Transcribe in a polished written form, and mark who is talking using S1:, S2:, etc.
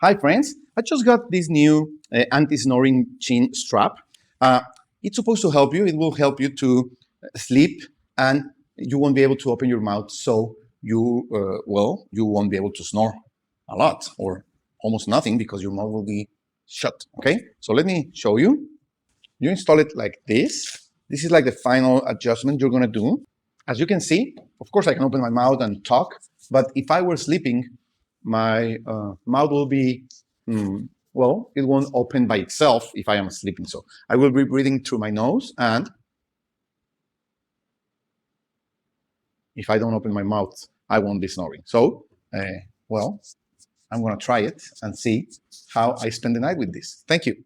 S1: Hi friends, I just got this new anti-snoring chin strap. It's supposed to help you. It will help you to sleep and you won't be able to open your mouth, so you won't be able to snore a lot or almost nothing because your mouth will be shut. Okay, so let me show you. You install it like this. This is like the final adjustment you're gonna do. As you can see, of course I can open my mouth and talk, but if I were sleeping, my mouth will be, it won't open by itself if I am sleeping. So I will be breathing through my nose, and if I don't open my mouth, I won't be snoring. So, I'm gonna try it and see how I spend the night with this. Thank you.